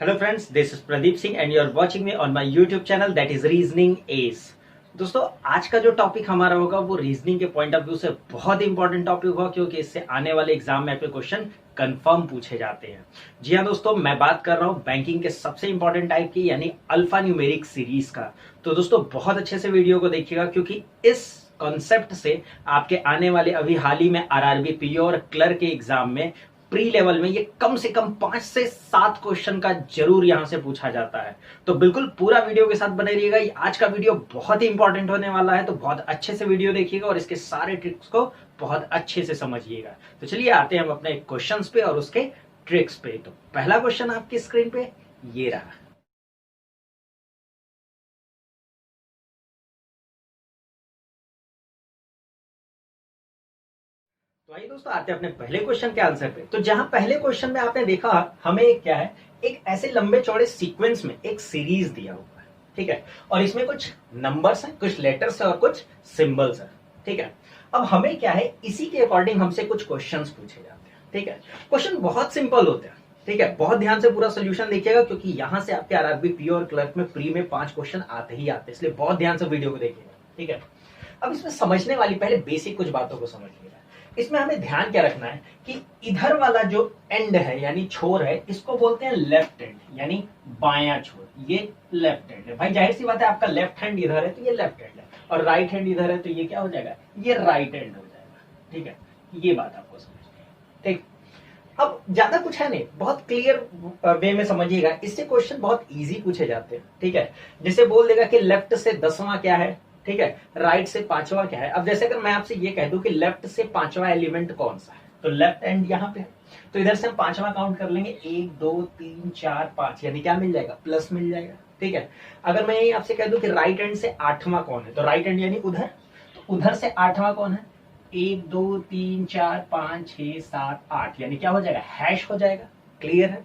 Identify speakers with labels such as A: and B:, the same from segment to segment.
A: Hello friends, this is Pradeep Singh and you are watching me on my YouTube channel that is Reasoning Ace। दोस्तों आज का जो topic हमारा होगा वो रीजनिंग के पॉइंट ऑफ व्यू से बहुत इंपॉर्टेंट टॉपिक होगा क्योंकि इससे आने वाले एग्जाम में आपके क्वेश्चन कंफर्म पूछे जाते हैं। जी हाँ दोस्तों, मैं बात कर रहा हूँ बैंकिंग के सबसे इंपॉर्टेंट टाइप की यानी अल्फा न्यूमेरिक सीरीज का। तो दोस्तों बहुत अच्छे से वीडियो को देखिएगा क्योंकि इस कॉन्सेप्ट से आपके आने वाले अभी हाल ही में आरआरबी पीओ और क्लर्क के एग्जाम में प्री लेवल में ये कम से कम 5 से 7 क्वेश्चन का जरूर यहां से पूछा जाता है। तो बिल्कुल पूरा वीडियो के साथ बने रहिएगा। आज का वीडियो बहुत ही इंपॉर्टेंट होने वाला है, तो बहुत अच्छे से वीडियो देखिएगा और इसके सारे ट्रिक्स को बहुत अच्छे से समझिएगा। तो चलिए आते हैं हम अपने क्वेश्चंस पे और उसके ट्रिक्स पे। तो पहला क्वेश्चन आपकी स्क्रीन पे ये रहा। तो आइए दोस्तों आते हैं अपने पहले क्वेश्चन के आंसर पे। तो जहां पहले क्वेश्चन में आपने देखा हमें एक क्या है, एक ऐसे लंबे चौड़े सीक्वेंस में एक सीरीज दिया हुआ है, ठीक है, और इसमें कुछ नंबर्स हैं, कुछ लेटर्स हैं और कुछ सिंबल्स हैं, ठीक है। अब हमें क्या है, इसी के अकॉर्डिंग हमसे कुछ क्वेश्चंस पूछे जाते हैं, ठीक है। क्वेश्चन बहुत सिंपल होते हैं, ठीक है। बहुत ध्यान से पूरा सोल्यूशन देखिएगा क्योंकि यहां से आपके आरआरबी पीओ और क्लर्क में प्री में 5 क्वेश्चन आते ही आते हैं, इसलिए बहुत ध्यान से वीडियो को देखिएगा, ठीक है। अब इसमें समझने वाली पहले बेसिक कुछ बातों को समझिएगा। इसमें हमें ध्यान क्या रखना है कि इधर वाला जो एंड है यानी छोर है, इसको बोलते हैं लेफ्ट हैंड यानी बायां छोर, ये लेफ्ट हैंड है। भाई जाहिर सी बात है, आपका लेफ्ट हैंड इधर है तो ये लेफ्ट हैंड है, और राइट हैंड इधर है तो ये क्या हो जाएगा, ये राइट हैंड हो जाएगा, ठीक है। ये बात आपको समझनी है, ठीक। अब ज्यादा कुछ है नहीं, बहुत क्लियर वे में समझिएगा। इससे क्वेश्चन बहुत इजी पूछे जाते हैं, ठीक है। जैसे बोल देगा कि लेफ्ट से 10वां क्या है, ठीक है, राइट से 5वां क्या है। अब जैसे अगर मैं आपसे ये कह दूं कि लेफ्ट से 5वां एलिमेंट कौन सा है, तो लेफ्ट एंड यहाँ पे है, तो इधर से हम 5वां काउंट कर लेंगे, 1 2 3 4 5, यानी क्या मिल जाएगा, प्लस मिल जाएगा, ठीक है। अगर मैं यही आपसे कह दूं कि राइट एंड से 8वां कौन है, तो राइट एंड यानी उधर, तो उधर से 8वां कौन है, 1 2 3 4 5 6 7 8, यानी क्या हो जाएगा, हैश हो जाएगा। क्लियर है।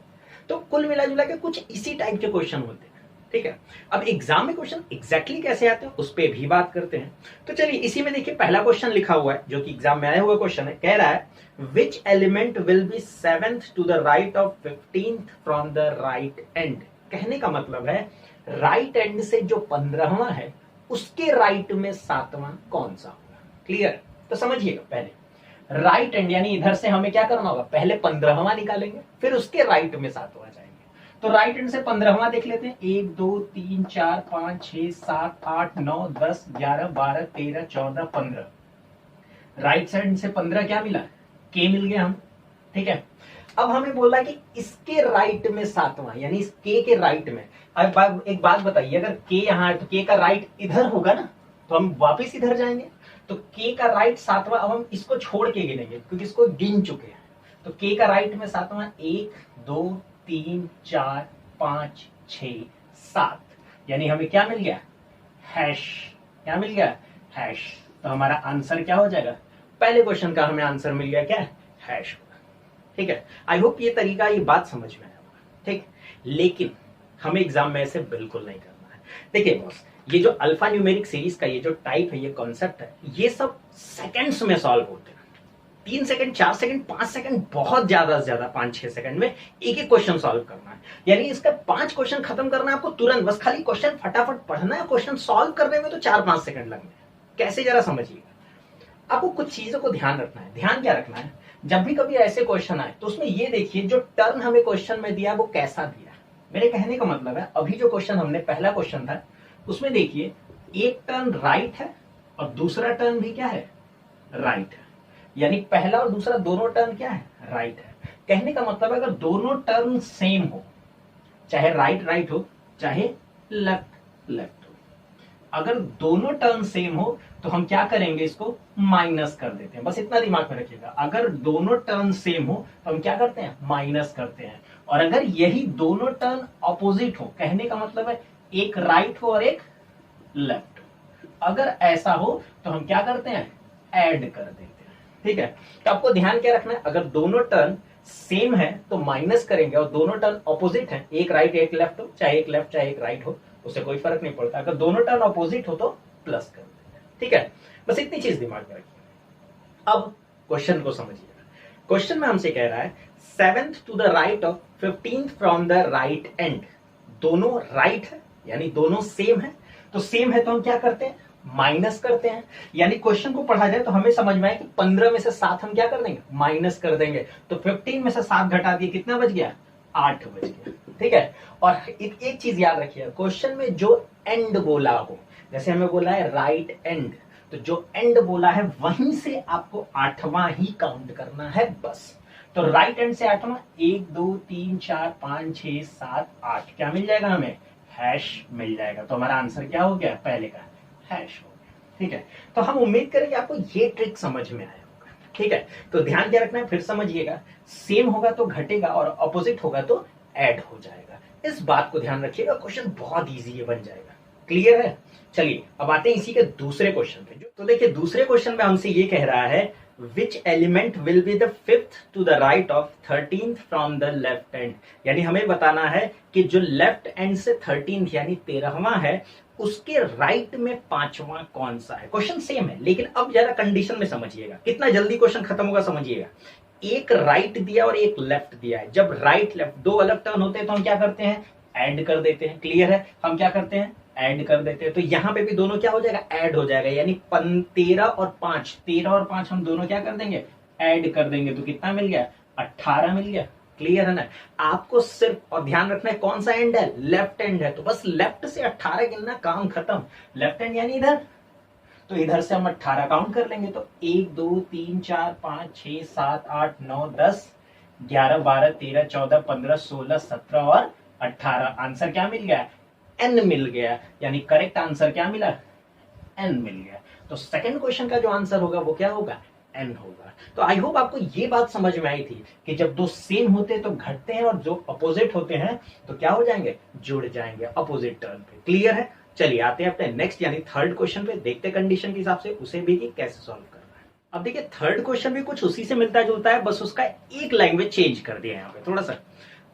A: तो कुल मिला जुला के कुछ इसी टाइप के क्वेश्चन होते हैं, ठीक है। अब एग्जाम में क्वेश्चन एग्जैक्टली कैसे आते हैं उस पर भी बात करते हैं। तो चलिए इसी में देखिए पहला क्वेश्चन लिखा हुआ है जो कि एग्जाम में आया हुआ क्वेश्चन है। कह रहा है which element will be 7th to the right of 15th from the right end. कहने का मतलब है राइट एंड से जो 15वां है उसके राइट में 7वां कौन सा होगा। क्लियर। तो समझिएगा, पहले राइट एंड यानी इधर से हमें क्या करना होगा, पहले 15वां निकालेंगे फिर उसके राइट में 7वां जाएंगे। तो राइट हैंड से 15वां देख लेते हैं, 1 2 3 4 5 6 7 8 9 10 11 12 13 14 15। राइट साइड से 15 क्या मिला, के मिल गया हम, ठीक है। अब हमें बोला कि इसके राइट में 7वां यानी इस के राइट में। अब एक बात बताइए, अगर के यहाँ है तो के का राइट इधर होगा ना, तो हम वापिस इधर जाएंगे, तो के का राइट 7वां। अब हम इसको छोड़ के गिनेंगे क्योंकि इसको गिन चुके हैं। तो के का राइट में 7वां 1 2 3 4 5 6 7, यानी हमें क्या मिल गया, हैश। क्या मिल गया, हैश। तो हमारा आंसर क्या हो जाएगा, पहले क्वेश्चन का हमें आंसर मिल गया क्या, हैश होगा, ठीक है। आई होप ये तरीका, ये बात समझ में आया होगा, ठीक। लेकिन हमें एग्जाम में ऐसे बिल्कुल नहीं करना है। देखिए बॉस, ये जो अल्फा न्यूमेरिक सीरीज का ये जो टाइप है, ये कॉन्सेप्ट है, ये सब सेकंड्स में सॉल्व होते हैं। 3 सेकंड 4 सेकंड 5 सेकंड, बहुत ज्यादा से ज्यादा 5-6 सेकंड में एक एक क्वेश्चन सॉल्व करना है। यानी इसका 5 क्वेश्चन खत्म करना है आपको तुरंत, बस खाली क्वेश्चन फटाफट पढ़ना है, क्वेश्चन सॉल्व करने में तो 4-5 सेकंड लगने हैं। कैसे, जरा समझिएगा। आपको कुछ चीजों को ध्यान रखना है। ध्यान क्या रखना है, जब भी कभी ऐसे क्वेश्चन आए तो उसमें ये देखिए जो टर्न हमें क्वेश्चन में दिया वो कैसा दिया। मेरे कहने का मतलब है, अभी जो क्वेश्चन हमने पहला क्वेश्चन था उसमें देखिए एक टर्न राइट है और दूसरा टर्न भी क्या है, राइट है। यानी पहला और दूसरा दोनों टर्न क्या है, राइट है। कहने का मतलब है अगर दोनों टर्न सेम हो, चाहे राइट राइट हो चाहे लेफ्ट लेफ्ट हो, अगर दोनों टर्न सेम हो तो हम क्या करेंगे, इसको माइनस कर देते हैं। बस इतना दिमाग में रखिएगा, अगर दोनों टर्न सेम हो तो हम क्या करते हैं, माइनस करते हैं। और अगर यही दोनों टर्न ऑपोजिट हो, कहने का मतलब है एक राइट हो और एक लेफ्ट हो, अगर ऐसा हो तो हम क्या करते हैं, ऐड कर देते हैं, ठीक है। तो आपको ध्यान क्या रखना है, अगर दोनों टर्न सेम है तो माइनस करेंगे, और दोनों टर्न ऑपोजिट है, एक राइट एक लेफ्ट हो, चाहे एक लेफ्ट चाहे एक राइट हो, उससे कोई फर्क नहीं पड़ता। अगर दोनों टर्न ऑपोजिट हो तो प्लस कर देंगे, ठीक है। बस इतनी चीज दिमाग में रखिए। अब क्वेश्चन को समझिएगा। क्वेश्चन में हमसे कह रहा है 7th to the right of 15th from the right end. दोनों राइट है यानी दोनों सेम है, तो सेम है तो हम क्या करते हैं, माइनस करते हैं। यानी क्वेश्चन को पढ़ा जाए तो हमें समझ में आए कि 15 में से 7 हम क्या कर देंगे, माइनस कर देंगे। तो 15 में से 7 घटा दिए, कितना बच गया, 8 बच गया। ठीक है, और एक चीज याद रखिए, क्वेश्चन में जो एंड बोला हो, जैसे हमें बोला है राइट एंड, तो जो एंड बोला है वहीं से आपको 8वां ही काउंट करना है बस। तो राइट एंड से 8वां, 1 2 3 4 5 6 7 8 क्या मिल जाएगा हमें, हैश मिल जाएगा। तो हमारा आंसर क्या हो गया, पहले का हैश हो गया। ठीक है, तो हम उम्मीद करेंगे आपको ये ट्रिक समझ में आया होगा। ठीक है, तो ध्यान क्या रखना है, फिर समझिएगा, सेम होगा तो घटेगा और अपोजिट होगा तो ऐड हो जाएगा। इस बात को ध्यान रखिएगा, क्वेश्चन बहुत इजी बन जाएगा। क्लियर है? चलिए अब आते हैं इसी के दूसरे क्वेश्चन पे। तो देखिए दूसरे क्वेश्चन में हमसे ये कह रहा है, which element will be the 5th to the right of 13th from the left end. यानी हमें बताना है कि जो लेफ्ट एंड से 13th यानी 13वां है, उसके राइट में 5वां कौन सा है। क्वेश्चन सेम है, लेकिन अब जरा कंडीशन में समझिएगा, कितना जल्दी क्वेश्चन खत्म होगा समझिएगा। एक राइट दिया और एक लेफ्ट दिया है। जब राइट लेफ्ट दो अलग टर्न होते हैं तो हम क्या करते हैं, ऐड कर देते हैं। क्लियर है, हम क्या करते हैं, ऐड कर देते हैं। तो यहां पे भी दोनों क्या हो जाएगा, ऐड हो जाएगा। यानी 13 और 5 हम दोनों क्या कर देंगे, ऐड कर देंगे। तो कितना मिल गया, 18 मिल गया। क्लियर है ना? आपको सिर्फ और ध्यान रखना है कौन सा एंड है, लेफ्ट एंड है। तो बस लेफ्ट से 18 गिनना, काम खत्म। लेफ्ट एंड यानी इधर, तो इधर से हम 18 काउंट कर लेंगे। तो 1 2 3 4 5 6 7 8 9 10 11 12 13 14 15 16 17 और 18। आंसर क्या मिल गया, एन मिल गया। यानी करेक्ट आंसर क्या मिला, एन मिल गया। तो सेकंड क्वेश्चन का जो आंसर होगा वो क्या होगा, एन होगा। तो आई होप आपको ये बात समझ में आई थी कि जब दो सेम होते हैं तो घटते हैं और जो अपोजिट होते हैं तो क्या हो जाएंगे, जुड़ जाएंगे अपोजिट टर्न पे। क्लियर है? चलिए आते हैं अपने नेक्स्ट यानी थर्ड क्वेश्चन पे, देखते हैं कंडीशन के हिसाब से उसे भी कि कैसे सॉल्व करना है। अब देखिए थर्ड क्वेश्चन भी कुछ उसी से मिलता जुलता है, बस उसका एक लैंग्वेज चेंज कर दिया यहाँ पे थोड़ा सा।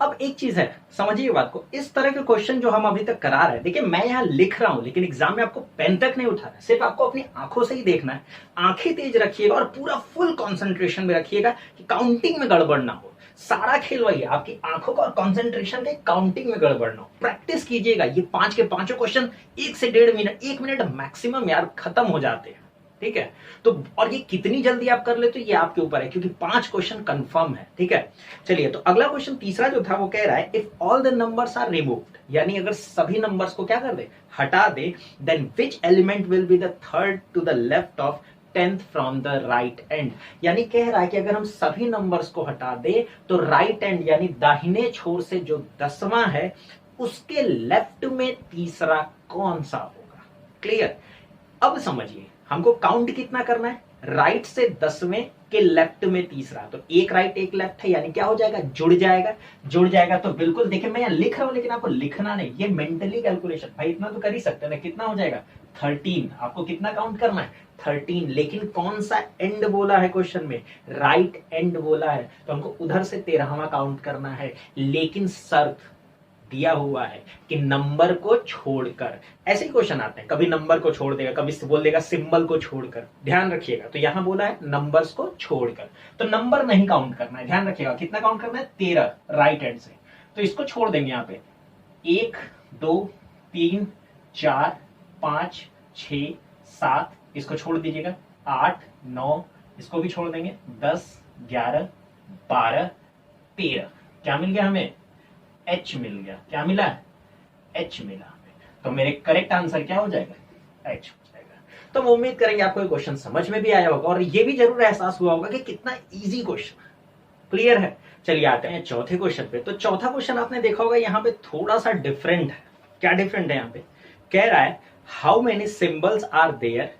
A: अब एक चीज है, समझिए बात को, इस तरह के क्वेश्चन जो हम अभी तक करा रहे हैं, देखिए मैं यहाँ लिख रहा हूं लेकिन एग्जाम में आपको पेन तक नहीं उठाना है, सिर्फ आपको अपनी आंखों से ही देखना है। आंखें तेज रखिएगा और पूरा फुल कंसंट्रेशन में रखिएगा कि काउंटिंग में गड़बड़ ना हो। सारा खेल वही है, आपकी आंखों का और कंसंट्रेशन के काउंटिंग में गड़बड़ ना हो। प्रैक्टिस कीजिएगा, ये 5 के 5 क्वेश्चन 1 से 1.5 मिनट, 1 मिनट मैक्सिमम यार खत्म हो जाते हैं। ठीक है, तो और ये कितनी जल्दी आप कर ले तो ये आपके ऊपर है, क्योंकि 5 क्वेश्चन कंफर्म है। ठीक है, चलिए तो अगला क्वेश्चन तीसरा जो था वो कह रहा है, if all the numbers are removed, यानी अगर सभी नंबर्स को क्या कर दे, हटा दे, then which element will be the third to the left of 10th from the right end. यानी कह रहा है कि अगर हम सभी नंबर्स को हटा दे तो राइट एंड यानी दाहिने छोर से जो 10वां है उसके लेफ्ट में तीसरा कौन सा होगा। क्लियर? अब समझिए हमको काउंट कितना करना है, राइट से 10वें के लेफ्ट में तीसरा। तो एक राइट एक लेफ्ट है, यानी क्या हो जाएगा, जुड़ जाएगा। जुड़ जाएगा तो बिल्कुल, देखिए मैं यहाँ लिख रहा हूं लेकिन आपको लिखना नहीं, ये मेंटली कैलकुलेशन, भाई इतना तो कर ही सकते हैं ना। कितना हो जाएगा, 13। आपको कितना काउंट करना है, 13। लेकिन कौन सा एंड बोला है क्वेश्चन में, राइट एंड बोला है, तो हमको उधर से 13वां काउंट करना है। लेकिन शर्त दिया हुआ है कि नंबर को छोड़कर। ऐसे ही क्वेश्चन आते हैं, कभी नंबर को छोड़ देगा, कभी बोल देगा सिंबल को छोड़कर। ध्यान रखिएगा, तो यहां बोला है नंबर्स को छोड़कर, तो नंबर नहीं काउंट करना है। ध्यान रखिएगा कितना काउंट करना है, 13 राइट हैंड से। तो इसको छोड़ देंगे यहाँ पे, 1 2 3 4 5 6 7, इसको छोड़ दीजिएगा, 8 9, इसको भी छोड़ देंगे, 10 11 12 13। क्या मिल गया हमें, एच मिल गया। क्या मिला, एच मिला हमें। तो मेरे करेक्ट आंसर क्या हो जाएगा, एच हो जाएगा। तो हम उम्मीद करेंगे आपको ये क्वेश्चन समझ में भी आया होगा और ये भी जरूर एहसास हुआ होगा कि कितना इजी क्वेश्चन। क्लियर है? चलिए आते हैं चौथे क्वेश्चन पे। तो चौथा क्वेश्चन आपने देखा होगा यहाँ पे थोड़ा सा डिफरेंट है। क्या डिफरेंट है यहाँ पे, कह रहा है how many symbols are there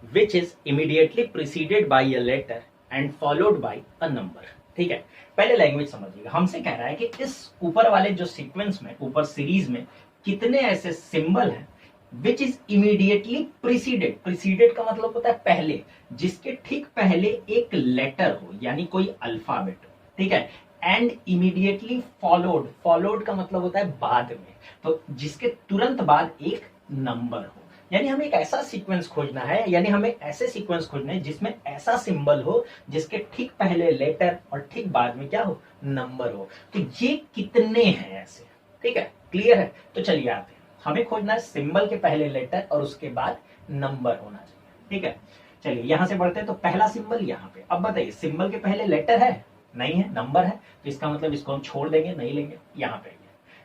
A: which is immediately preceded by a letter and followed by a number. ठीक है, पहले लैंग्वेज समझिएगा। हमसे कह रहा है कि इस ऊपर वाले जो सीक्वेंस में, ऊपर सीरीज में कितने ऐसे सिंबल हैं विच इज इमीडिएटली प्रीसीडेड। प्रीसीडेड का मतलब होता है पहले, जिसके ठीक पहले एक लेटर हो, यानी कोई अल्फाबेट हो। ठीक है, एंड इमीडिएटली फॉलोड, फॉलोड का मतलब होता है बाद में, तो जिसके तुरंत बाद एक नंबर हो। यानी हमें एक ऐसा सीक्वेंस खोजना है, यानी हमें ऐसे सीक्वेंस खोजना है जिसमें ऐसा सिंबल हो जिसके ठीक पहले लेटर और ठीक बाद में क्या हो, नंबर हो। तो ये कितने हैं ऐसे, ठीक है, क्लियर है। तो चलिए आते हैं, हमें खोजना है सिंबल के पहले लेटर और उसके बाद नंबर होना चाहिए, ठीक है। चलिए यहां से बढ़ते हैं, तो पहला सिंबल यहाँ पे। अब बताइए सिंबल के पहले लेटर है, नहीं है, नंबर है, तो इसका मतलब इसको हम छोड़ देंगे, नहीं लेंगे। यहाँ पे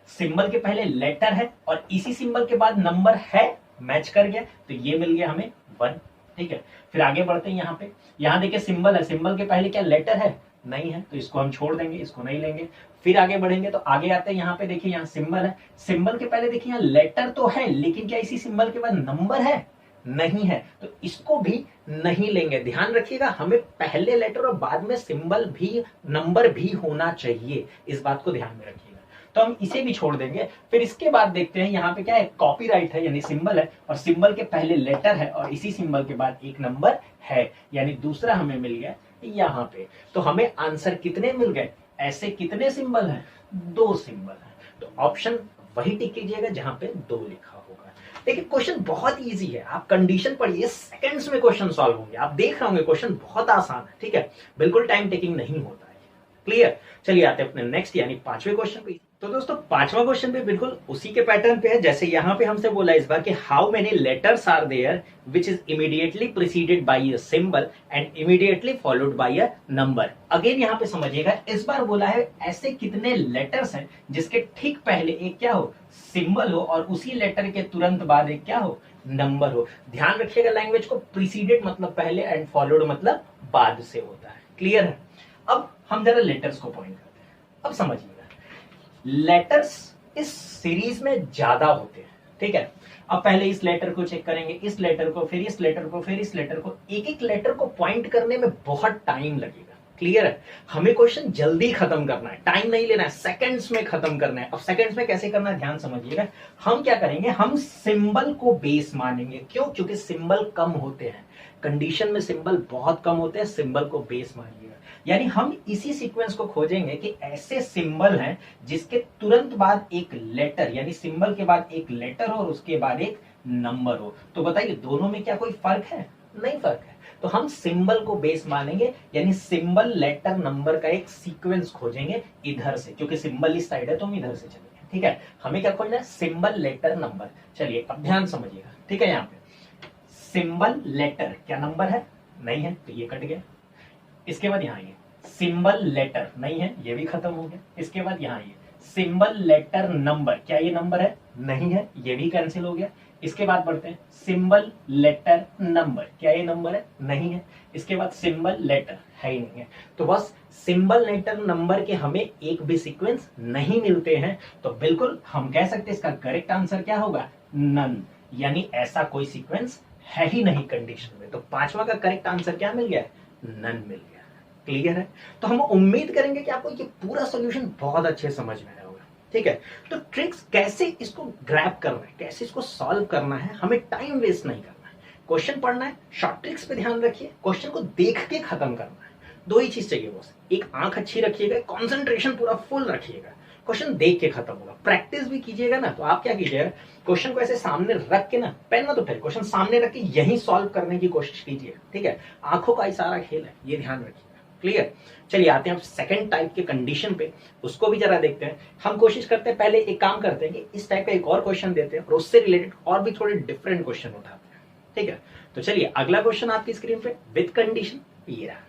A: सिंबल के पहले लेटर है और इसी सिंबल के बाद नंबर है, मैच कर गया, तो ये मिल गया हमें 1, ठीक है। फिर आगे बढ़ते हैं, यहाँ पे, यहाँ देखिए सिंबल है, सिंबल के पहले क्या लेटर है, नहीं है, तो इसको हम छोड़ देंगे, इसको नहीं लेंगे। फिर आगे बढ़ेंगे, तो आगे आते हैं, यहाँ पे देखिए यहाँ सिंबल है, सिंबल के पहले देखिए यहाँ लेटर तो है, लेकिन क्या इसी सिंबल के बाद नंबर है, नहीं है, तो इसको भी नहीं लेंगे। ध्यान रखिएगा, हमें पहले लेटर और बाद में सिंबल भी, नंबर भी होना चाहिए, इस बात को ध्यान में रखिएगा। तो हम इसे भी छोड़ देंगे। फिर इसके बाद देखते हैं, यहाँ पे क्या है, कॉपीराइट है, यानी सिंबल है और सिंबल के पहले लेटर है और इसी सिंबल के बाद एक नंबर है, यानी दूसरा हमें मिल गया यहाँ पे। तो हमें आंसर कितने मिल गए, ऐसे कितने सिंबल हैं, 2 सिंबल हैं। तो ऑप्शन वही टिक कीजिएगा जहां पे 2 लिखा होगा। देखिए क्वेश्चन बहुत इजी है, आप कंडीशन पढ़िए, सेकंड्स में क्वेश्चन सॉल्व होंगे, आप देख रहे होंगे क्वेश्चन बहुत आसान है, ठीक है, बिल्कुल टाइम टेकिंग नहीं होता है, क्लियर। चलिए आते हैं अपने नेक्स्ट यानी 5वें क्वेश्चन पे। तो दोस्तों 5वां क्वेश्चन भी बिल्कुल उसी के पैटर्न पे है, जैसे यहाँ पे हमसे बोला इस बार कि how many letters are there which is immediately preceded by a symbol and immediately followed by a number. Again यहाँ पे समझिएगा, इस बार बोला है ऐसे कितने लेटर्स हैं जिसके ठीक पहले एक क्या हो, सिंबल हो और उसी लेटर के तुरंत बाद एक क्या हो, नंबर हो। ध्यान रखिएगा लैंग्वेज को, प्रीसीडेड मतलब पहले एंड फॉलोड मतलब बाद से होता है, क्लियर है। अब हम जरा लेटर्स को पॉइंट करते हैं। अब समझिएगा, लेटर्स इस सीरीज में ज्यादा होते हैं, ठीक है। अब पहले इस लेटर को चेक करेंगे, इस लेटर को, फिर इस लेटर को, फिर इस लेटर को, एक एक लेटर को पॉइंट करने में बहुत टाइम लगेगा, क्लियर है। हमें क्वेश्चन जल्दी खत्म करना है, टाइम नहीं लेना है, सेकंड्स में खत्म करना है। अब सेकंड्स में कैसे करना है, ध्यान समझिएगा। हम क्या करेंगे, हम सिंबल को बेस मानेंगे, क्यों, क्योंकि सिंबल कम होते हैं, कंडीशन में सिंबल बहुत कम होते हैं, सिंबल को बेस मानिएगा। यानी हम इसी सीक्वेंस को खोजेंगे कि ऐसे सिंबल हैं जिसके तुरंत बाद एक लेटर, यानी सिंबल के बाद एक लेटर हो और उसके बाद एक नंबर हो। तो बताइए दोनों में क्या कोई फर्क है, नहीं फर्क है। तो हम सिंबल को बेस मानेंगे, यानी सिंबल लेटर नंबर का एक सीक्वेंस खोजेंगे इधर से, क्योंकि सिंबल इस साइड है तो हम इधर से चलेंगे, ठीक है। हमें क्या खोजना है, सिंबल लेटर नंबर। चलिए अब ध्यान समझिएगा, ठीक है। यहाँ पे सिंबल लेटर क्या नंबर है, नहीं है, तो ये कट गया। इसके बाद यहाँ ये सिंबल लेटर नहीं है, ये भी खत्म हो गया। इसके बाद यहाँ ये सिंबल लेटर नंबर, क्या ये नंबर है, नहीं है, ये भी कैंसिल हो गया। इसके बाद बढ़ते हैं सिंबल लेटर नंबर, क्या ये नंबर है, नहीं है। इसके बाद सिंबल लेटर है ही नहीं है। तो बस सिंबल लेटर नंबर के हमें एक भी सीक्वेंस नहीं मिलते हैं, तो बिल्कुल हम कह सकते हैं इसका करेक्ट आंसर क्या होगा, नन, यानी ऐसा कोई सीक्वेंस है ही नहीं कंडीशन में। तो 5वां का करेक्ट आंसर क्या मिल गया, नन मिल गया, क्लियर है। तो हम उम्मीद करेंगे कि आपको ये पूरा सॉल्यूशन बहुत अच्छे समझ में आया होगा, ठीक है। तो ट्रिक्स कैसे इसको ग्रैब करना है, कैसे इसको सॉल्व करना है, हमें टाइम वेस्ट नहीं करना है, क्वेश्चन पढ़ना है, शॉर्ट ट्रिक्स पे ध्यान रखिए, क्वेश्चन को देख के खत्म करना है। 2 ही चीज चाहिए बॉस, एक आंख अच्छी रखिएगा, कॉन्सेंट्रेशन पूरा फुल रखिएगा, क्वेश्चन देख के खत्म होगा। प्रैक्टिस भी कीजिएगा ना, तो आप क्या कीजिएगा, क्वेश्चन को ऐसे सामने रख के ना, पेन मत उठाइए, क्वेश्चन सामने रख के यही सॉल्व करने की कोशिश कीजिए, ठीक है। आंखों का इशारा खेल है, ये ध्यान रखिएगा, क्लियर। चलिए आते हैं हम सेकंड टाइप के कंडीशन पे, उसको भी जरा देखते हैं। हम कोशिश करते हैं, पहले एक काम करते हैं कि इस टाइप का एक और क्वेश्चन देते हैं और उससे रिलेटेड और भी थोड़े डिफरेंट क्वेश्चन उठाते हैं, ठीक है। तो चलिए अगला क्वेश्चन आपकी स्क्रीन पे विद कंडीशन ये रहा।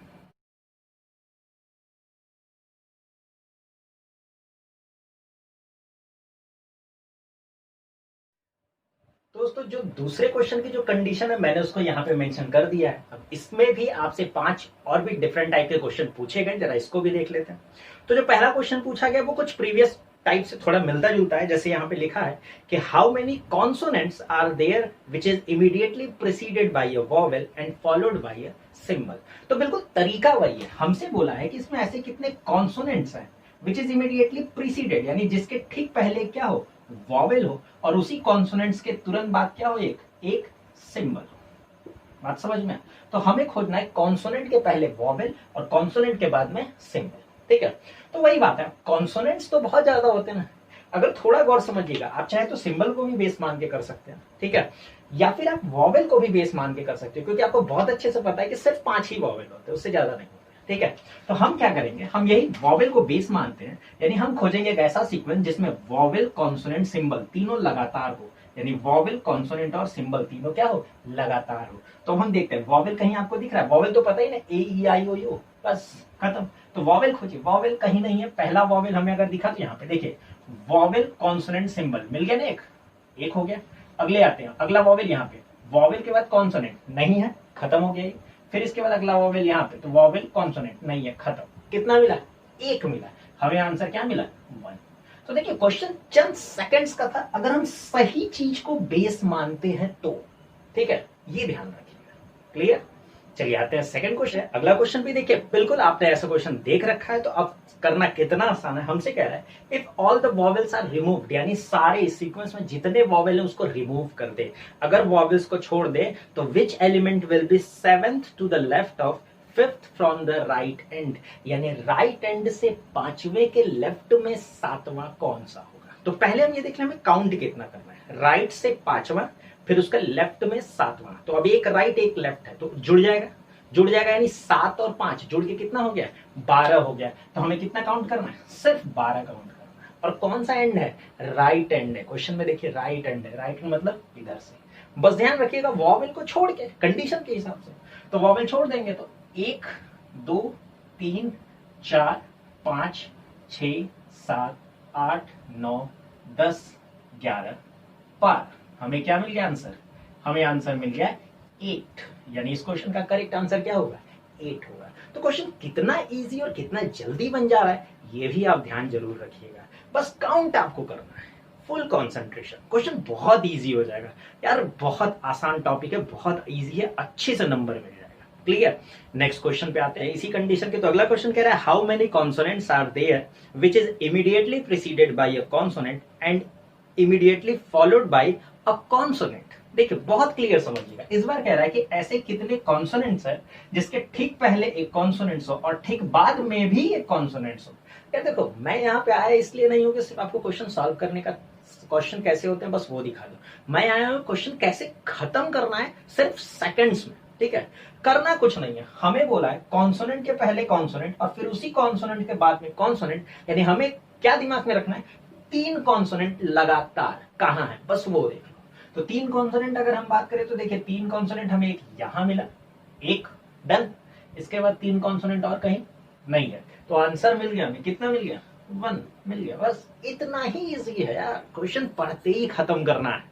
A: दोस्तों जो दूसरे क्वेश्चन की जो कंडीशन है मैंने उसको यहाँ पे मेंशन कर दिया है। अब इसमें भी आपसे 5 और भी डिफरेंट टाइप के क्वेश्चन पूछे गए, जरा इसको भी देख लेते हैं। तो जो पहला क्वेश्चन पूछा गया वो कुछ प्रीवियस टाइप से थोड़ा मिलता जुलता है। जैसे यहाँ पे लिखा है कि how many consonants are there which is immediately preceded by a vowel and followed by a symbol. तो बिल्कुल तरीका वही है, हमसे बोला है कि इसमें ऐसे कितने कॉन्सोनेंट्स हैं विच इज इमीडिएटली प्रीसीडेड, यानी जिसके ठीक पहले क्या हो, वॉवेल हो और उसी कॉन्सोनेंट्स के तुरंत बाद क्या हो, एक सिंबल हो। बात समझ में? तो हमें खोजना है कॉन्सोनेंट के पहले वॉवेल और कॉन्सोनेंट के बाद में सिंबल, ठीक है। तो वही बात है, कॉन्सोनेंट्स तो बहुत ज्यादा होते हैं ना, अगर थोड़ा गौर समझिएगा, आप चाहे तो सिंबल को भी बेस मान के कर सकते हैं, ठीक है, या फिर आप वॉवेल को भी बेस मान के कर सकते हो, क्योंकि आपको बहुत अच्छे से पता है कि सिर्फ 5 ही वॉवेल होते हैं, उससे ज्यादा नहीं होते, ठीक है। तो हम क्या करेंगे, हम यही वॉवेल को बेस मानते हैं, यानी हम खोजेंगे एक ऐसा सीक्वेंस जिसमें वॉवेल, कॉन्सोनेंट, सिंबल तीनों लगातार हो, यानी वॉवेल, कॉन्सोनेंट और सिंबल तीनों क्या हो, लगातार हो। तो हम देखते हैं वॉवेल कहीं आपको दिख रहा है, वॉवेल तो पता ही ना, ए ई आई ओ यू, बस खत्म। तो वॉवेल खोजिए, वॉवेल कहीं नहीं है, पहला वॉवेल हमें अगर दिखा तो यहाँ पे देखिए वॉवेल, कॉन्सोनेंट, सिंबल मिल गया ना, एक हो गया। अगले आते हैं, अगला वॉवेल यहाँ पे, वॉवेल के बाद कॉन्सोनेंट नहीं है, खत्म हो गया ये। फिर इसके बाद अगला वॉवेल यहाँ पे, तो वॉवेल, कॉन्सोनेंट नहीं है, खत्म। कितना मिला, एक मिला, हमें आंसर क्या मिला, 1। तो देखिए क्वेश्चन चंद सेकंड्स का था, अगर हम सही चीज को बेस मानते हैं तो, ठीक है, ये ध्यान रखिएगा। क्लियर? चलिए आते हैं सेकंड क्वेश्चन। अगला क्वेश्चन भी देखिए, बिल्कुल आपने ऐसा क्वेश्चन देख रखा है, तो अब करना कितना आसान है। हमसे कह रहा है if all the vowels are removed, यानी सारे इस सीक्वेंस में जितने वॉवेल है उसको रिमूव कर दे। अगर वॉवेल्स को छोड़ दे तो which element will be 7th to the left of 5th from the right end, यानी राइट एंड से 5वें के लेफ्ट में 7वां कौन सा होगा। तो पहले हम ये देख लें हमें काउंट कितना करना है, राइट से 5वां, फिर उसका लेफ्ट में 7वां। तो अब एक राइट एक लेफ्ट है, तो जुड़ जाएगा, यानी 7 और 5 जुड़ के कितना हो गया, 12 हो गया। तो हमें कितना काउंट करना है, सिर्फ 12 काउंट करना है। और कौन सा एंड है, राइट एंड है। क्वेश्चन में देखिए राइट एंड है, राइट एंड मतलब इधर से। बस ध्यान रखिएगा वॉवेल को छोड़ के, कंडीशन के हिसाब से, तो वॉवेल छोड़ देंगे तो 1 2 3 4 5 6 7 8 9 10 11 12। हमें क्या मिल गया आंसर, हमें आंसर मिल गया 8, यानी इस क्वेश्चन का करेक्ट आंसर क्या होगा, 8 होगा। तो क्वेश्चन कितना इजी और कितना जल्दी बन जा रहा है, ये भी आप ध्यान जरूर रखिएगा। बस काउंट आपको करना है, फुल कंसंट्रेशन, क्वेश्चन बहुत इजी हो जाएगा यार, बहुत आसान टॉपिक है, बहुत इजी है, अच्छे से नंबर मिल जाएगा। क्लियर? नेक्स्ट क्वेश्चन पे आते हैं इसी कंडीशन के। तो अगला क्वेश्चन कह रहा है how many consonants are there which is immediately preceded by a consonant and immediately followed by a consonant. देखिए बहुत क्लियर समझिएगा, इस बार कह रहा है कि ऐसे कितने कॉन्सोनेंट्स है जिसके ठीक पहले एक कॉन्सोनेंट्स हो और ठीक बाद में भी एक कॉन्सोनेंट्स हो। यार देखो मैं यहाँ पे आया इसलिए नहीं हूँ कि सिर्फ आपको क्वेश्चन सॉल्व करने का, क्वेश्चन कैसे होते हैं बस वो दिखा दो। मैं आया हूँ क्वेश्चन कैसे खत्म करना है, सिर्फ सेकंड्स में, ठीक है। करना कुछ नहीं है, हमें बोला है कॉन्सोनेंट के पहले कॉन्सोनेंट और फिर उसी कॉन्सोनेंट के बाद में कॉन्सोनेंट, यानी हमें क्या दिमाग में रखना है, 3 कॉन्सोनेंट लगातार कहाँ है, बस वो देख लो। तो 3 कॉन्सोनेंट अगर हम बात करें तो देखिए 3 कॉन्सोनेंट हमें एक यहां मिला, एक डन, इसके बाद 3 कॉन्सोनेंट और कहीं नहीं है, तो आंसर मिल गया हमें, कितना मिल गया, 1 मिल गया। बस इतना ही इजी है यार, क्वेश्चन पढ़ते ही खत्म करना है।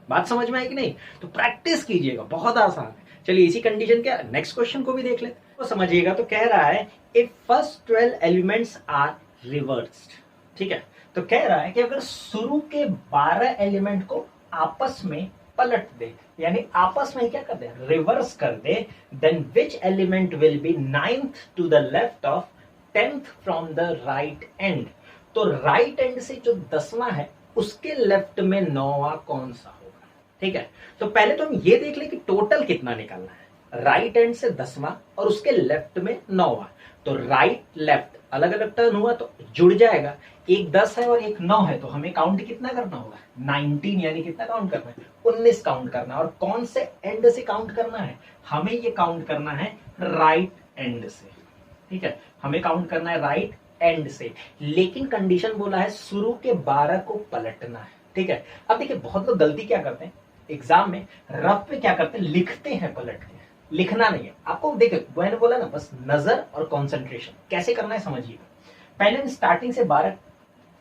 A: बात समझ में आई कि नहीं? तो प्रैक्टिस कीजिएगा, बहुत आसान है। चलिए इसी कंडीशन के नेक्स्ट क्वेश्चन को भी देख लेते हैं, तो समझिएगा। तो कह रहा है if first 12 elements are reversed, ठीक है। तो कह रहा है कि अगर शुरू के 12 एलिमेंट को आपस में पलट दे, यानी आपस में क्या कर दे, रिवर्स कर दे, then which element will be 9th to the left of 10th from the right end. तो राइट एंड से जो 10वां है उसके लेफ्ट में 9वां कौन सा होगा, ठीक है। तो पहले तो हम ये देख ले कि टोटल कितना निकालना है, राइट एंड से 10वां और उसके लेफ्ट में 9वां। तो राइट लेफ्ट अलग अलग टर्न हुआ तो जुड़ जाएगा, एक 10 है और एक 9 है, तो हमें काउंट कितना करना होगा, 19, यानी कितना काउंट करना है, 19 काउंट करना है। और कौन से एंड से काउंट करना है, हमें ये काउंट करना है राइट एंड से, ठीक है, हमें काउंट करना है राइट एंड से। लेकिन कंडीशन बोला है शुरू के 12 को पलटना है, ठीक है। अब देखिए बहुत लोग गलती क्या करते हैं एग्जाम में, रफ पे क्या करते हैं, लिखते हैं पलट के, लिखना नहीं है आपको। देखिए मैंने बोला ना, बस नजर और कंसंट्रेशन कैसे करना है समझिएगा। पहले हम स्टार्टिंग से 12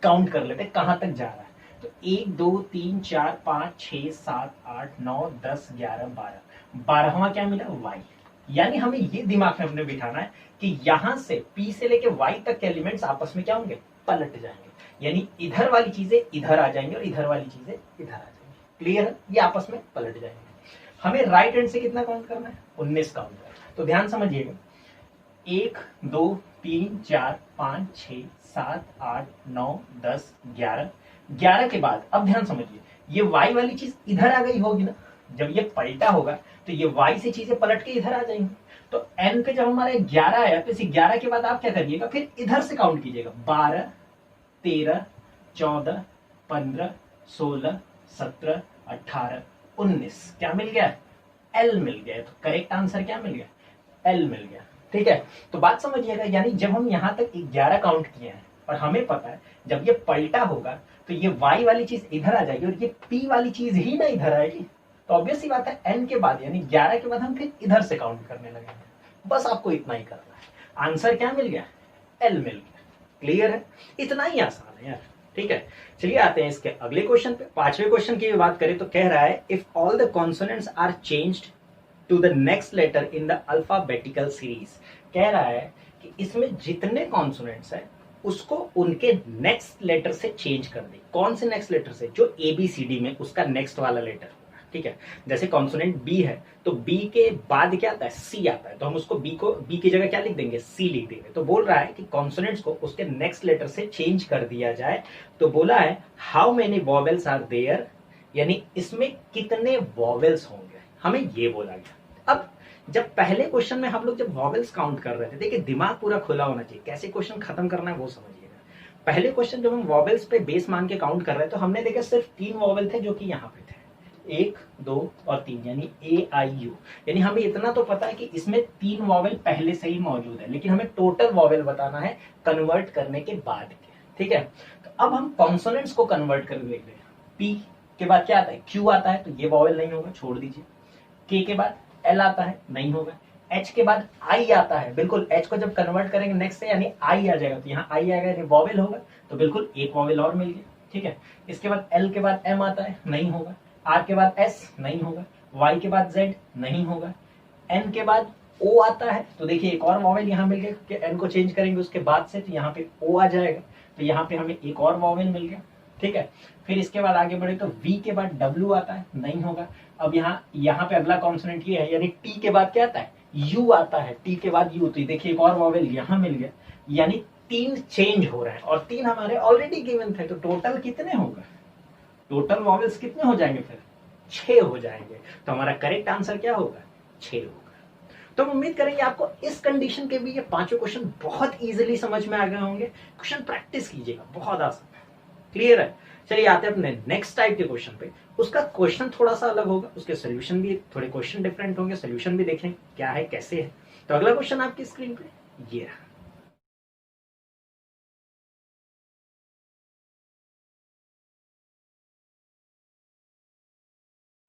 A: काउंट कर लेते हैं कहां तक जा रहा है। तो 1 2 3 4 5 6 7 8 9 10 11 12, 12वां क्या मिला, y। यानी हमें ये दिमाग में अपने बिठाना है कि यहां से p से लेके y तक के एलिमेंट्स आपस में क्या होंगे, पलट जाएंगे, यानी इधर वाली चीजें इधर आ जाएंगी और इधर वाली चीजें इधर आ जाएंगी। क्लियर है, ये आपस में पलट जाएंगे। हमें राइट हैंड से कितना काउंट करना है, 19 काउंट करना है। तो ध्यान समझिएगा, 1 2 3 4 5 6 7 8 9 10 11, 11 के बाद अब ध्यान समझिए, ये y वाली चीज इधर आ गई होगी ना, जब ये पलटा होगा तो ये y से चीजें पलट के इधर आ जाएंगी। तो n पे जब हमारा 11 आया तो इस 11 के बाद आप क्या करिएगा, फिर इधर से काउंट कीजिएगा, 12 13 14 15, 16, 17, 18, 19 क्या मिल गया? एल मिल गया। तो करेक्ट आंसर क्या मिल गया? एल मिल गया। ठीक है, तो बात समझिएगा, यानी जब हम यहां तक 11 काउंट किए हैं और हमें पता है जब ये पलटा होगा तो ये y वाली चीज इधर आ जाएगी और ये p वाली चीज ही ना इधर आएगी, तो ऑब्वियस सी बात है n के बाद यानी 11 के बाद हम फिर इधर से काउंट करने लगेंगे। बस आपको इतना ही करना है। आंसर क्या मिल गया? एल मिल गया। क्लियर है? इतना ही आसान है यार। ठीक है, चलिए आते हैं इसके अगले क्वेश्चन पे। पांचवें क्वेश्चन की बात करें तो कह रहा है if all the consonants are changed to the next letter in the alphabetical series. कह रहा है कि इसमें जितने कॉन्सोनेंट्स हैं उसको उनके नेक्स्ट लेटर से चेंज कर दे। कौन से नेक्स्ट लेटर से? जो ABCD में उसका नेक्स्ट वाला लेटर होगा। ठीक है, जैसे कॉन्सोनेंट B है तो B के बाद क्या आता है? C आता है, तो हम उसको B की जगह क्या लिख देंगे? C लिख देंगे। तो बोल रहा है कि कॉन्सोनेंट्स को उसके नेक्स्ट लेटर से चेंज कर दिया जाए। तो बोला है how many vowels are there, यानी इसमें कितने वॉवेल्स होंगे, हमें ये बोला गया। अब जब पहले क्वेश्चन में हम लोग जब वॉवेल्स काउंट कर रहे थे, देखिए दिमाग पूरा खुला होना चाहिए, कैसे क्वेश्चन खत्म करना है वो समझिएगा। पहले क्वेश्चन जब हम वॉवेल्स पे बेस मान के काउंट कर रहे थे तो हमने देखा सिर्फ 3 वॉवेल थे जो कि यहाँ पे थे, 1, 2 और 3, यानी AIU। यानी हमें इतना तो पता है कि इसमें 3 वॉवेल पहले से ही मौजूद है, लेकिन हमें टोटल वॉवेल बताना है कन्वर्ट करने के बाद के। ठीक है, तो अब हम कॉन्सोनेंट्स को कन्वर्ट कर देख रहे हैं। P के बाद क्या आता है? Q आता है, तो ये वॉवेल नहीं होगा, छोड़ दीजिए। K के बाद L आता है, नहीं होगा। H के बाद I आता है, बिल्कुल H को जब कन्वर्ट करेंगे नेक्स्ट से यानी I आ जाएगा, तो यहाँ I आएगा यानी वॉवेल होगा, तो बिल्कुल एक वॉवेल और मिल गया। ठीक है, इसके बाद L के बाद M आता है, नहीं होगा। R के बाद S नहीं होगा। Y के बाद Z नहीं होगा। N के बाद O आता है, तो देखिए एक और वॉवेल यहाँ मिल गया क्योंकि N को चेंज करेंगे उसके बाद से, तो यहाँ पे O आ जाएगा, तो यहाँ पे हमें एक और वॉवेल मिल गया। ठीक है, फिर इसके बाद आगे बढ़े तो V के बाद W आता है, नहीं होगा। अब यहाँ पे अगला कॉन्सोनेंट ये है, यानी T के बाद क्या आता है? U आता है, T के बाद U, तो देखिए एक और वॉवेल यहाँ मिल गया, यानी 3 चेंज हो रहे हैं और 3 हमारे ऑलरेडी गिवन थे, तो टोटल कितने होगा? टोटल वॉवेल्स कितने हो जाएंगे? फिर 6 हो जाएंगे। तो हमारा करेक्ट आंसर क्या होगा? 6 होगा। तो हम उम्मीद करेंगे आपको इस कंडीशन के भी ये पांचों क्वेश्चन बहुत इजीली समझ में आ गए होंगे। क्वेश्चन प्रैक्टिस कीजिएगा, बहुत आसान है। क्लियर है? चलिए आते हैं अपने नेक्स्ट टाइप के क्वेश्चन पे। उसका क्वेश्चन थोड़ा सा अलग होगा, उसके सोल्यूशन भी थोड़े क्वेश्चन डिफरेंट होंगे, सोल्यूशन भी देखें क्या है कैसे है। तो अगला क्वेश्चन आपकी स्क्रीन पे ये रहा।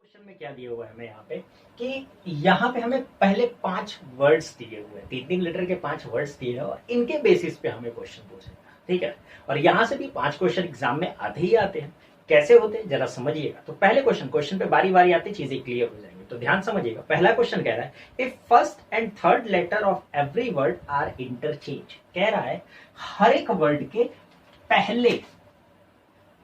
A: क्वेश्चन में क्या दिया हुआ है हमें यहाँ पे कि यहाँ पे हमें पहले 5 वर्ड्स दिए हुए हैं, 3-3 लेटर के 5 वर्ड्स दिए हैं और इनके बेसिस पे हमें क्वेश्चन पूछेगा। ठीक है, और यहाँ से भी 5 क्वेश्चन एग्जाम में आते ही आते हैं। कैसे होते हैं जरा समझिएगा। तो पहले क्वेश्चन पे बारी बारी आती चीजें क्लियर हो जाएंगी, तो ध्यान समझिएगा। पहला क्वेश्चन कह रहा है if first and third letter of every word are interchange. कह रहा है हर एक वर्ड के पहले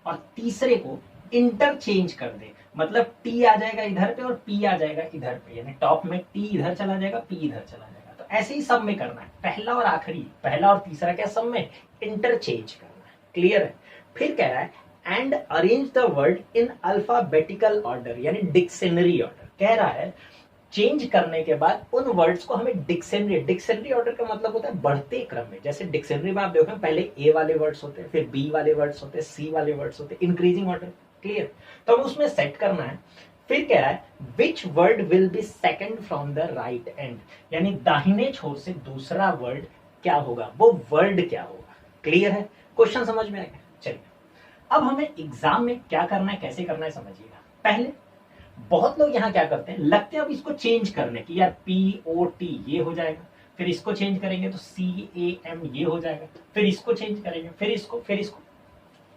A: और तीसरे को इंटरचेंज कर दे, मतलब टी आ जाएगा इधर पे और पी आ जाएगा इधर पे, यानी टॉप में टी इधर चला जाएगा, पी इधर चला जाएगा। तो ऐसे ही सब में करना है, पहला और आखिरी, पहला और तीसरा क्या सब में इंटरचेंज करना है। क्लियर है? फिर कह रहा है and arrange the word in alphabetical order, यानी डिक्शनरी ऑर्डर। कह रहा है चेंज करने के बाद उन वर्ड्स को हमें डिक्शनरी ऑर्डर का मतलब होता है बढ़ते क्रम में। जैसे डिक्शनरी में आप देखो पहले ए वाले वर्ड्स होते हैं, फिर बी वाले वर्ड्स होते हैं, सी वाले वर्ड्स होते हैं, इंक्रीजिंग ऑर्डर। क्लियर? तो हमें उसमें सेट करना है। फिर कह रहा है which word will be second from the right end, यानी दाहिने छोर से दूसरा वर्ड क्या होगा, वो वर्ड क्या होगा। क्लियर है? क्वेश्चन समझ में आ गया? चलिए अब हमें एग्जाम में क्या करना है कैसे करना है समझिएगा। पहले बहुत लोग यहाँ क्या करते हैं, लगते हैं अब इसको चेंज करने की, यार POT ये हो जाएगा, फिर इसको चेंज करेंगे तो CAM ये हो जाएगा, फिर इसको चेंज करेंगे, फिर इसको।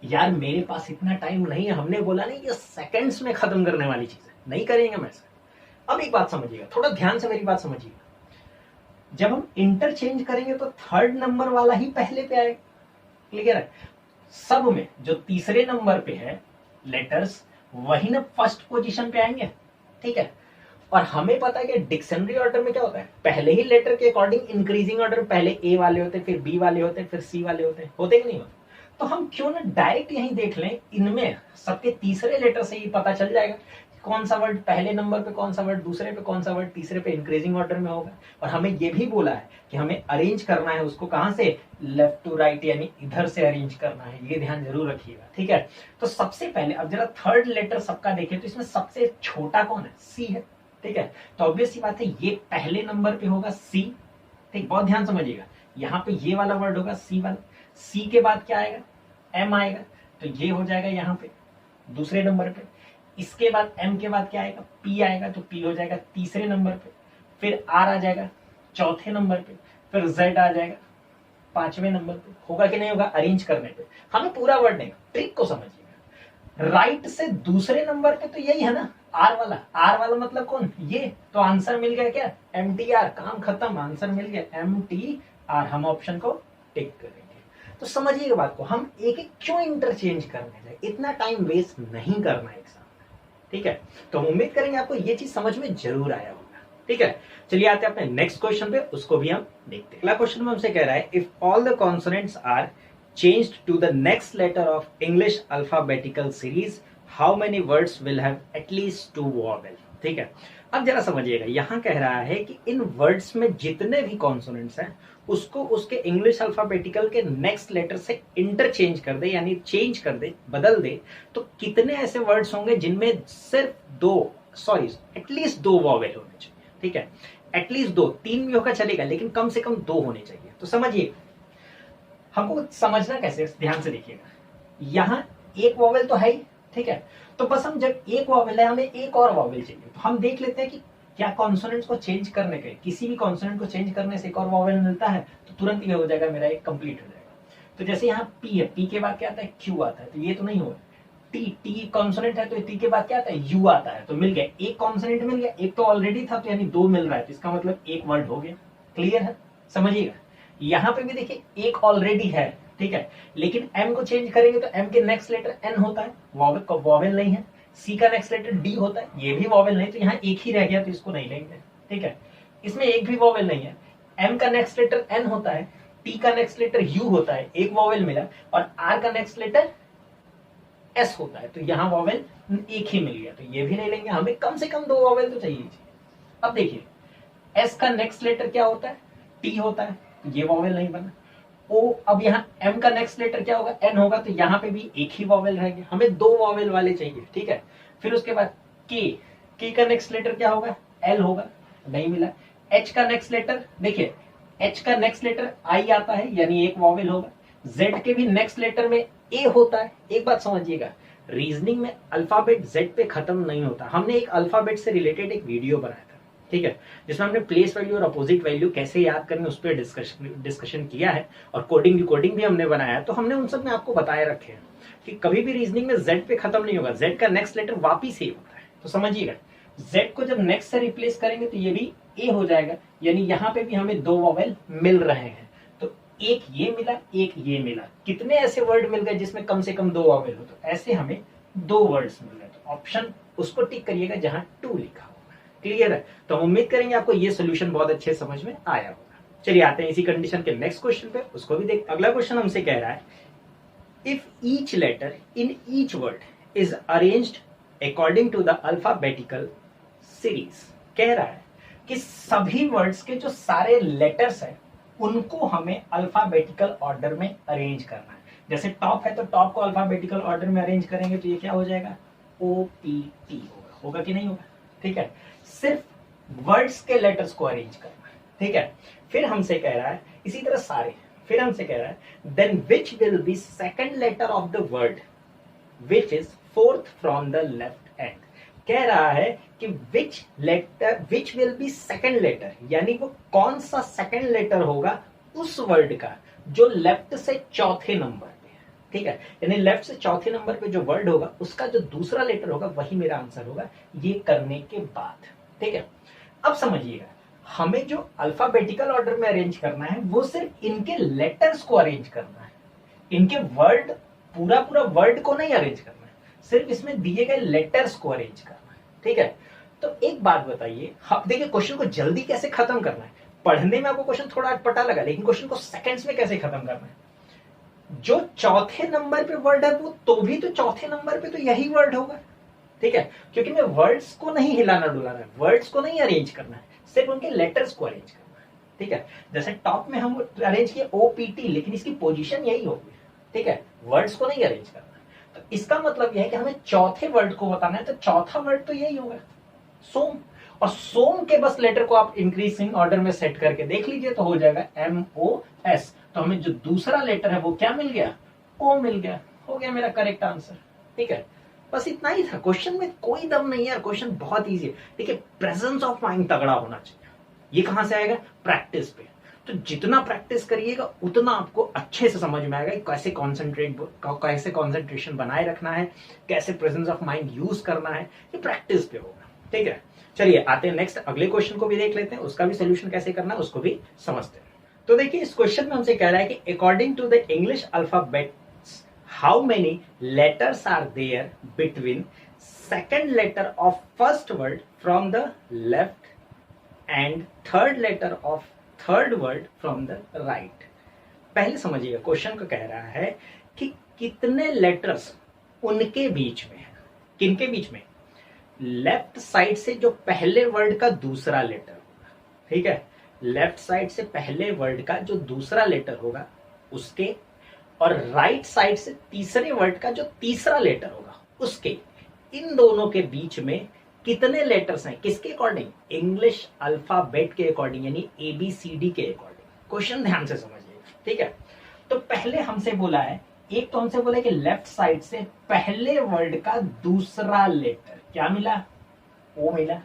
A: यार मेरे पास इतना टाइम नहीं है, हमने बोला नहीं ये सेकंड्स में खत्म करने वाली चीज है, नहीं करेंगे मैं ऐसा। अब एक बात समझिएगा, थोड़ा ध्यान से मेरी बात समझिएगा। जब हम इंटरचेंज करेंगे तो थर्ड नंबर वाला ही पहले पे आएगा। क्लियर है? सब में जो तीसरे नंबर पे है लेटर्स वही ना फर्स्ट पोजीशन पे आएंगे। ठीक है, और हमें पता है कि डिक्शनरी ऑर्डर में क्या होता है, पहले ही लेटर के अकॉर्डिंग इंक्रीजिंग ऑर्डर, पहले ए वाले होते हैं, फिर बी वाले होते हैं, फिर सी वाले होते कि नहीं होते। तो हम क्यों ना डायरेक्ट यही देख लें, इनमें सबके तीसरे लेटर से ही पता चल जाएगा कौन सा वर्ड पहले नंबर पे, कौन सा वर्ड दूसरे पे, कौन सा वर्ड तीसरे पे, इंक्रीजिंग ऑर्डर में होगा। और हमें ये भी बोला है कि हमें अरेंज करना है उसको कहां से, लेफ्ट टू राइट, यानी इधर से अरेंज करना है, ये ध्यान जरूर रखिएगा, ठीक है। तो सबसे पहले अब जरा थर्ड लेटर सबका देखें तो इसमें सबसे छोटा कौन है, सी है, ठीक है। तो ऑब्वियस सी बात है ये पहले नंबर पे होगा सी, ठीक, बहुत ध्यान समझिएगा। यहाँ पे ये वाला वर्ड होगा सी वाला, सी के बाद क्या आएगा, एम आएगा, तो ये हो जाएगा यहाँ पे दूसरे नंबर पे। इसके बाद एम के बाद क्या आएगा, पी आएगा, तो पी हो जाएगा तीसरे नंबर पे। फिर आर आ जाएगा चौथे नंबर पे, फिर जेड आ जाएगा पांचवें नंबर पे। होगा कि नहीं होगा, अरेंज करने पे। हमें पूरा वर्ड नहीं, ट्रिक को समझिएगा। राइट से दूसरे नंबर पे तो यही है ना, आर वाला। आर वाला मतलब कौन, ये। तो आंसर मिल गया क्या, एम टी आर, काम खत्म, आंसर मिल गया एम टी आर। हम ऑप्शन को टिक करेंगे। तो समझिएगा बात को, हम एक एक क्यों इंटरचेंज करने जाए, इतना टाइम वेस्ट नहीं करना एग्जाम में, ठीक है। तो हम उम्मीद करेंगे आपको ये चीज समझ में जरूर आया होगा, ठीक है। चलिए आते हैं अपने नेक्स्ट क्वेश्चन पे, उसको भी हम देखते हैं। अगला क्वेश्चन में हमसे कह रहा है, if all the consonants are changed to the next letter of English alphabetical series, how many words will have at least 2 vowel, ठीक है। अब जरा समझिएगा, यहां कह रहा है कि इन वर्ड्स में जितने भी कॉन्सोनेंट्स हैं उसको उसके इंग्लिश अल्फाबेटिकल के नेक्स्ट लेटर से इंटरचेंज कर दे, यानी चेंज कर दे, बदल दे, तो कितने ऐसे वर्ड्स होंगे जिनमें सिर्फ एटलीस्ट 2 वॉवेल होने चाहिए, ठीक है। एटलीस्ट 2, 3 भी होगा चलेगा, लेकिन कम से कम 2 होने चाहिए। तो समझिए हमको समझना कैसे, ध्यान से देखिएगा। यहां एक वॉवेल तो है ही, ठीक है। तो बस हम जब एक वॉवेल है, हमें एक और वॉवेल चाहिए, तो हम देख लेते हैं कि क्या कॉन्सोनेंट्स को चेंज करने के, किसी भी कॉन्सोनेंट को चेंज करने से एक और वॉवेल मिलता है, तो तुरंत ये हो जाएगा, मेरा एक कंप्लीट हो जाएगा। तो जैसे यहाँ पी है, पी के बाद क्या आता है, क्यू आता है, तो ये तो नहीं होगा। टी, टी कॉन्सोनेंट है, तो टी के बाद क्या आता है, यू आता है, तो मिल गया, एक कॉन्सोनेंट मिल गया, एक तो ऑलरेडी था, तो यानी 2 मिल रहा है, तो इसका मतलब एक वर्ड हो गया। क्लियर है, समझिएगा। यहाँ पे भी देखिए एक ऑलरेडी है, ठीक है, लेकिन एम को चेंज करेंगे तो एम के नेक्स्ट लेटर एन होता है, वॉवेल नहीं है। सी का नेक्स्ट लेटर डी होता है, ये भी वॉवेल नहीं, तो यहाँ एक ही रह गया, तो इसको नहीं लेंगे, ठीक है। इसमें एक भी वॉवेल नहीं है। एम का नेक्स्ट लेटर एन होता है, टी का नेक्स्ट लेटर यू होता है, एक वॉवेल मिला, और आर का नेक्स्ट लेटर एस होता है, तो यहाँ वॉवेल एक ही मिल गया, तो ये भी नहीं लेंगे। हमें कम से कम 2 वॉवेल तो चाहिए। अब देखिए एस का नेक्स्ट लेटर क्या होता है, टी होता है, ये वॉवेल नहीं बना। ओ, अब यहाँ एम का नेक्स्ट लेटर क्या होगा, एन होगा, तो यहाँ पे भी एक ही वॉवेल रह गया। हमें 2 वॉवेल वाले चाहिए, ठीक है। फिर उसके बाद के का नेक्स्ट लेटर क्या होगा, एल होगा, नहीं मिला। एच का नेक्स्ट लेटर, देखिए एच का नेक्स्ट लेटर आई आता है, यानी एक वॉवेल होगा। जेड के भी नेक्स्ट लेटर में ए होता है। एक बात समझिएगा, रीजनिंग में अल्फाबेट जेड पे खत्म नहीं होता। हमने एक अल्फाबेट से रिलेटेड एक वीडियो बनाया था, ठीक है, जिसमें हमने प्लेस वैल्यू और अपोजिट वैल्यू कैसे याद करनी उस पर डिस्कशन किया है, और कोडिंग भी हमने बनाया है। तो हमने उन सब में आपको बताए रखे हैं कि कभी भी रीजनिंग में जेड पे खत्म नहीं होगा, जेड का नेक्स्ट लेटर वापिस ही होता है। तो समझिएगा, जेड को जब नेक्स्ट से रिप्लेस करेंगे तो ये भी ए हो जाएगा, यानी यहाँ पे भी हमें 2 वॉवेल मिल रहे हैं। तो एक ये मिला, एक ये मिला, कितने ऐसे वर्ड मिल गए जिसमें कम से कम 2 वॉवेल हो, तो ऐसे हमें 2 वर्ड्स मिल गए। तो ऑप्शन उसको टिक करिएगा जहां 2 लिखा होगा। क्लियर है, तो हम उम्मीद करेंगे आपको ये सोल्यूशन बहुत अच्छे समझ में आया होगा। चलिए आते हैं इसी कंडीशन के नेक्स्ट क्वेश्चन पे, उसको भी देखते हैं। अगला क्वेश्चन हमसे कह रहा है, if each letter in each word is arranged according to the alphabetical series. कह रहा है कि सभी वर्ड्स के जो सारे लेटर्स हैं उनको हमें अल्फाबेटिकल ऑर्डर में अरेंज करना है। जैसे टॉप है तो टॉप को अल्फाबेटिकल ऑर्डर में अरेंज करेंगे तो ये क्या हो जाएगा, ओ पी टी होगा कि नहीं होगा, ठीक है। सिर्फ वर्ड्स के लेटर्स को अरेंज करना है, ठीक है। फिर हमसे कह रहा है इसी तरह सारे, फिर हमसे कह रहा है then which will be second letter of the word which is fourth from the left end. कह रहा है कि which will be second letter, यानी वो कौन सा सेकंड लेटर होगा उस वर्ड का जो लेफ्ट से चौथे नंबर पे है, ठीक है। यानी लेफ्ट से चौथे नंबर पे जो वर्ड होगा उसका जो दूसरा लेटर होगा वही मेरा आंसर होगा, ये करने के बाद, ठीक है। अब समझिएगा, हमें जो अल्फाबेटिकल ऑर्डर में अरेंज करना है वो सिर्फ इनके लेटर्स को अरेंज करना है, इनके वर्ड पूरा वर्ड को नहीं अरेंज करना है, सिर्फ इसमें दिए गए लेटर्स को अरेंज करना है, ठीक है। तो एक बात बताइए, देखिए क्वेश्चन को जल्दी कैसे खत्म करना है। पढ़ने में आपको क्वेश्चन थोड़ा अटपटा लगा, लेकिन क्वेश्चन को सेकंड्स में कैसे खत्म करना है। जो चौथे नंबर पे वर्ड है वो तो भी तो चौथे नंबर पे तो यही वर्ड होगा, ठीक है, क्योंकि मैं वर्ड्स को नहीं हिलाना डुलाना है, वर्ड्स को नहीं अरेंज करना है, सिर्फ उनके लेटर्स को अरेंज करना है। ठीक है, जैसे टॉप में हम अरेंज किए OPT, लेकिन इसकी पोजीशन यही होगी। ठीक है, वर्ड्स को नहीं अरेंज करना है। तो इसका मतलब यह है कि हमें चौथे वर्ड को बताना है, तो चौथा वर्ड तो यही होगा, सोम। और सोम के बस लेटर को आप इंक्रीजिंग ऑर्डर में सेट करके देख लीजिए तो हो जाएगा MOS। तो हमें जो दूसरा लेटर है वो क्या मिल गया, O मिल गया, हो गया मेरा करेक्ट आंसर। ठीक है, बस इतना ही था। क्वेश्चन में कोई दम नहीं है, क्वेश्चन बहुत इजी है। देखिए, प्रेजेंस ऑफ माइंड तगड़ा होना चाहिए। ये कहां से आएगा, प्रैक्टिस पे। तो जितना प्रैक्टिस करिएगा उतना आपको अच्छे से समझ में आएगा कैसे कंसंट्रेशन बनाए रखना है, कैसे प्रेजेंस ऑफ माइंड यूज करना है, ये प्रैक्टिस पे होगा। ठीक है, चलिए आते हैं नेक्स्ट, अगले क्वेश्चन को भी देख लेते हैं, उसका भी सोल्यूशन कैसे करना है उसको भी समझते हैं। तो देखिए, इस क्वेश्चन में हमसे कह रहा है कि according to the English alphabet how many letters are there between second letter of first word from the left and third letter of third word from the right। पहले समझिएगा, क्वेश्चन को कह रहा है कि कितने लेटर्स उनके बीच में है, किनके बीच में, लेफ्ट साइड से जो पहले वर्ड का दूसरा लेटर होगा। ठीक है, लेफ्ट साइड से पहले वर्ड का जो दूसरा लेटर होगा उसके, और राइट साइड से तीसरे वर्ड का जो तीसरा लेटर होगा उसके, इन दोनों के बीच में कितने लेटर्स हैं, किसके अकॉर्डिंग, इंग्लिश अल्फाबेट के अकॉर्डिंग, यानी ABCD के अकॉर्डिंग। क्वेश्चन ध्यान से समझिएगा। ठीक है, तो पहले हमसे बोला है, एक तो हमसे बोला है कि लेफ्ट साइड से पहले वर्ड का दूसरा लेटर क्या मिला, O मिला।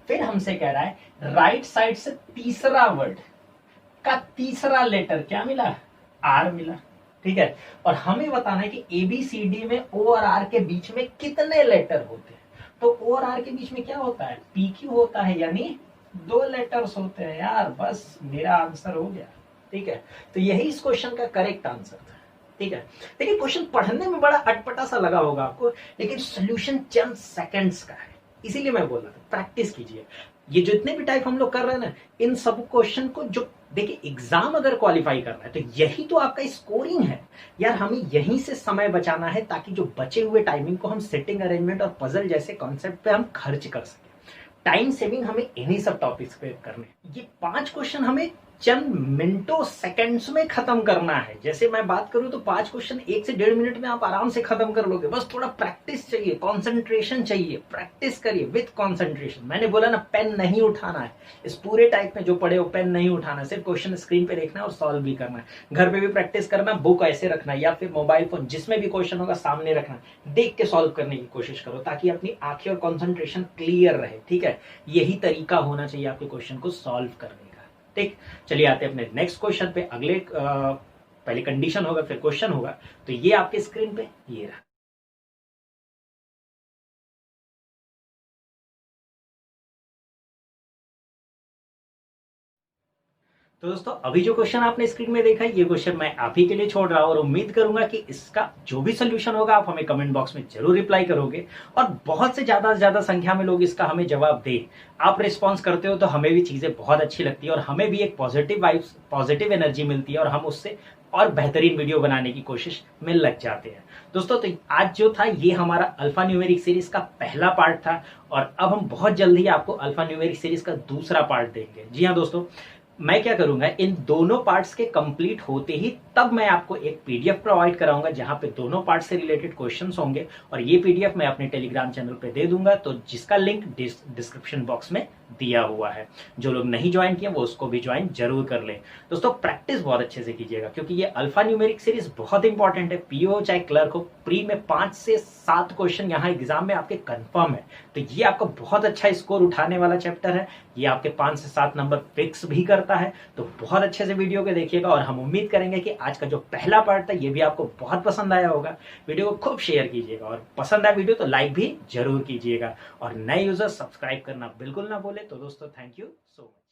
A: फिर हमसे कह रहा है राइट साइड से तीसरा वर्ड का तीसरा लेटर क्या मिला, R मिला। ठीक है, और हमें बताना है कि ABCD में O और R के बीच में कितने लेटर होते हैं। तो O और R के बीच में क्या होता है, PQ होता है, यानी 2 लेटर्स होते हैं। यार बस मेरा आंसर हो गया। ठीक है, तो यही इस क्वेश्चन का करेक्ट आंसर था। ठीक है, देखिए क्वेश्चन पढ़ने में बड़ा अटपटा सा लगा होगा आपको, लेकिन सोल्यूशन चंद सेकंड्स का है, इसीलिए मैं बोल रहा था प्रैक्टिस कीजिए। ये जितने भी टाइप हम लोग कर रहे हैं ना, इन सब क्वेश्चन को जो देखिए एग्जाम अगर क्वालिफाई करना है तो यही तो आपका स्कोरिंग है यार। हमें यहीं से समय बचाना है ताकि जो बचे हुए टाइमिंग को हम सिटिंग अरेंजमेंट और पजल जैसे कॉन्सेप्ट पे हम खर्च कर सके। टाइम सेविंग हमें इन्हीं सब टॉपिक्स पे करने। ये 5 क्वेश्चन हमें चंद मिनटों सेकंड्स में खत्म करना है। जैसे मैं बात करूं तो 5 क्वेश्चन 1 से 1.5 मिनट में आप आराम से खत्म कर लोगे। बस थोड़ा प्रैक्टिस चाहिए, कंसंट्रेशन चाहिए, प्रैक्टिस करिए विथ कंसंट्रेशन। मैंने बोला ना, पेन नहीं उठाना है। इस पूरे टाइप में जो पढ़े हो पेन नहीं उठाना है, सिर्फ क्वेश्चन स्क्रीन पे देखना है और सॉल्व भी करना है। घर पे भी प्रैक्टिस करना, बुक ऐसे रखना है या फिर मोबाइल फोन जिसमें भी क्वेश्चन होगा सामने रखना, देख के सॉल्व करने की कोशिश करो ताकि अपनी आंखें और कंसंट्रेशन क्लियर रहे। ठीक है, यही तरीका होना चाहिए आपके क्वेश्चन को सॉल्व करने का। ठीक, चलिए आते हैं अपने नेक्स्ट क्वेश्चन पे। अगले पहले कंडीशन होगा फिर क्वेश्चन होगा। तो ये आपके स्क्रीन पे ये रहा। तो दोस्तों अभी जो क्वेश्चन आपने स्क्रीन में देखा है, ये क्वेश्चन मैं आप ही के लिए छोड़ रहा हूं और उम्मीद करूंगा कि इसका जो भी सोल्यूशन होगा आप हमें कमेंट बॉक्स में जरूर रिप्लाई करोगे और बहुत से ज्यादा संख्या में लोग इसका हमें जवाब दें। आप रिस्पॉन्स करते हो तो हमें भी चीजें बहुत अच्छी लगती है और हमें भी एक पॉजिटिव वाइब्स, पॉजिटिव एनर्जी मिलती है और हम उससे और बेहतरीन वीडियो बनाने की कोशिश में लग जाते हैं। दोस्तों तो आज जो था ये हमारा अल्फा न्यूमेरिक सीरीज का पहला पार्ट था और अब हम बहुत जल्दी आपको अल्फा न्यूमेरिक सीरीज का दूसरा पार्ट देंगे। जी हाँ दोस्तों, मैं क्या करूंगा, इन दोनों पार्ट्स के कंप्लीट होते ही तब मैं आपको एक पीडीएफ प्रोवाइड कराऊंगा जहां पे दोनों पार्ट से रिलेटेड क्वेश्चंस होंगे और ये पीडीएफ मैं अपने टेलीग्राम चैनल पे दे दूंगा, तो जिसका लिंक डिस्क्रिप्शन बॉक्स में दिया हुआ है। जो लोग नहीं ज्वाइन किए वो उसको भी ज्वाइन जरूर कर लें। दोस्तों प्रैक्टिस बहुत अच्छे से कीजिएगा क्योंकि ये अल्फा न्यूमेरिक सीरीज बहुत इंपॉर्टेंट है। पीओ चाहे क्लर्क हो, प्री में 5 से 7 क्वेश्चन यहाँ एग्जाम में आपके कंफर्म है। तो ये आपको बहुत अच्छा स्कोर उठाने वाला चैप्टर है। ये आपके 5 से 7 नंबर फिक्स भी करता है। तो बहुत अच्छे से वीडियो को देखिएगा और हम उम्मीद करेंगे कि आज का जो पहला पार्ट था ये भी आपको बहुत पसंद आया होगा। वीडियो को खूब शेयर कीजिएगा और पसंद आया वीडियो तो लाइक भी जरूर कीजिएगा और नए यूजर सब्सक्राइब करना बिल्कुल ना भूले। तो दोस्तों थैंक यू सो मच।